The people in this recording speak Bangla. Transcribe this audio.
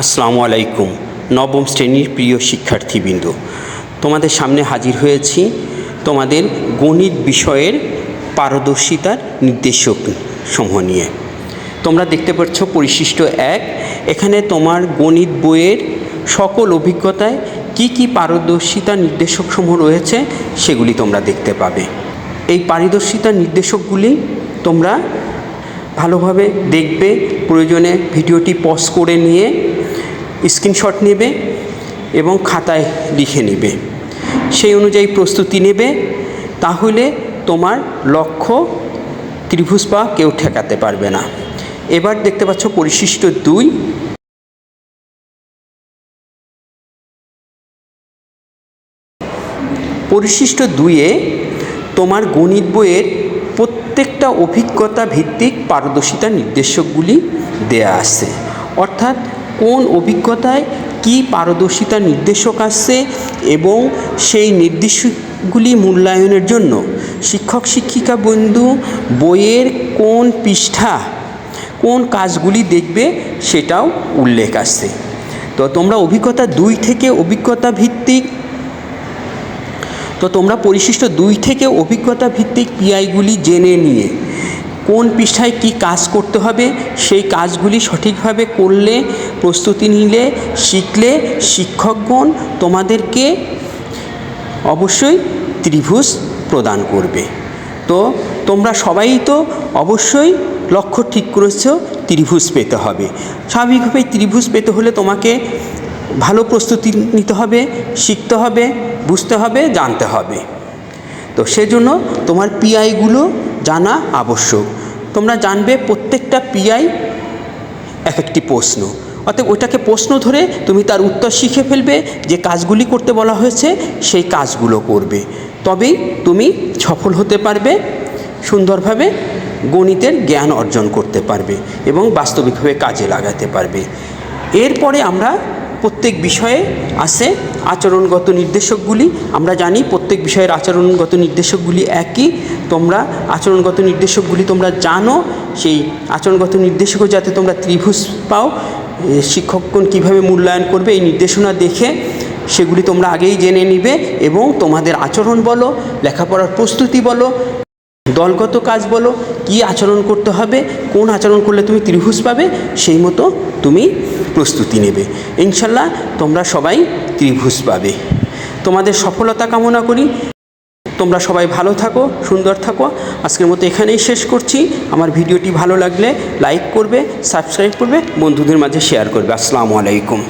আসসালামু আলাইকুম। নবম শ্রেণীর প্রিয় শিক্ষার্থীবৃন্দ, তোমাদের সামনে হাজির হয়েছি তোমাদের গণিত বিষয়ের পারদর্শিতার নির্দেশক সমূহ নিয়ে। তোমরা দেখতে পাচ্ছ পরিশিষ্ট 1। এখানে তোমার গণিত বইয়ের সকল অভিজ্ঞতায় কি কি পারদর্শিতা নির্দেশকসমূহ রয়েছে সেগুলি তোমরা দেখতে পাবে। এই পারদর্শিতা নির্দেশকগুলি তোমরা ভালোভাবে দেখবে, প্রয়োজনে ভিডিওটি পজ করে নিয়ে স্ক্রিনশট নেবে এবং খাতায় লিখে নেবে, সেই অনুযায়ী প্রস্তুতি নেবে। তাহলে তোমার লক্ষ্য ত্রিভুজ পা কেউ ঠেকাতে পারবে না। এবার দেখতে পাচ্ছ পরিশিষ্ট 2। পরিশিষ্ট 2-এ তোমার গণিত বইয়ের প্রত্যেকটা অভিজ্ঞতা ভিত্তিক পারদর্শিতা নির্দেশকগুলি দেয়া আছে, অর্থাৎ কোন অভিজ্ঞতায় কি পারদর্শিতা নির্দেশক আসছে এবং সেই নির্দেশকগুলি মূল্যায়নের জন্য শিক্ষক শিক্ষিকা বন্ধু বইয়ের কোন পৃষ্ঠা কোন কাজগুলি দেখবে সেটাও উল্লেখ আছে। তো তোমরা অভিজ্ঞতা 2 থেকে অভিজ্ঞতা ভিত্তিক পরিশিষ্ট 2 থেকে অভিজ্ঞতা ভিত্তিক পিআইগুলি জেনে নিয়ে কোন পৃষ্ঠায় কি কাজ করতে হবে সেই কাজগুলি সঠিকভাবে করলে, প্রস্তুতি নিলে, শিখলে শিক্ষকগণ তোমাদেরকে অবশ্যই ত্রিভুজ প্রদান করবে। তো তোমরা সবাই তো অবশ্যই লক্ষ্য ঠিক করেছো ত্রিভুজ পেতে হবে। স্বাভাবিকভাবেই ত্রিভুজ পেতে হলে তোমাকে ভালো প্রস্তুতি নিতে হবে, শিখতে হবে, বুঝতে হবে, জানতে হবে। তো সেজন্য তোমার পিআইগুলো জানা আবশ্যক। তোমরা জানবে প্রত্যেকটা পিআই এক একটি প্রশ্ন, অর্থাৎ ওইটাকে প্রশ্ন ধরে তুমি তার উত্তর শিখে ফেলবে, যে কাজগুলি করতে বলা হয়েছে সেই কাজগুলো করবে, তবেই তুমি সফল হতে পারবে, সুন্দরভাবে গণিতের জ্ঞান অর্জন করতে পারবে এবং বাস্তবিকভাবে কাজে লাগাতে পারবে। এরপরে আমরা প্রত্যেক বিষয়ে আছে আচরণগত নির্দেশকগুলি। আমরা জানি প্রত্যেক বিষয়ের আচরণগত নির্দেশকগুলি একই। তোমরা আচরণগত নির্দেশকগুলি তোমরা জানো, সেই আচরণগত নির্দেশকও যাতে তোমরা ত্রিভুজ পাও, শিক্ষকগণ কীভাবে মূল্যায়ন করবে এই নির্দেশনা দেখে সেগুলি তোমরা আগেই জেনে নিবে এবং তোমাদের আচরণ বলো, লেখাপড়ার প্রস্তুতি বলো, দলগত কাজ বলো, কি আচরণ করতে হবে, কোন আচরণ করলে তুমি ত্রিভুজ পাবে, সেই মতো তুমি প্রস্তুতি নেবে। ইনশাল্লাহ তোমরা সবাই ত্রিভুজ পাবে। তোমাদের সফলতা কামনা করি। তোমরা সবাই ভালো থাকো, সুন্দর থাকো। আজকের মতো এখানেই শেষ করছি। আমার ভিডিওটি ভালো লাগলে লাইক করবে, সাবস্ক্রাইব করবে, বন্ধুদের মাঝে শেয়ার করবে। আসসালামু আলাইকুম।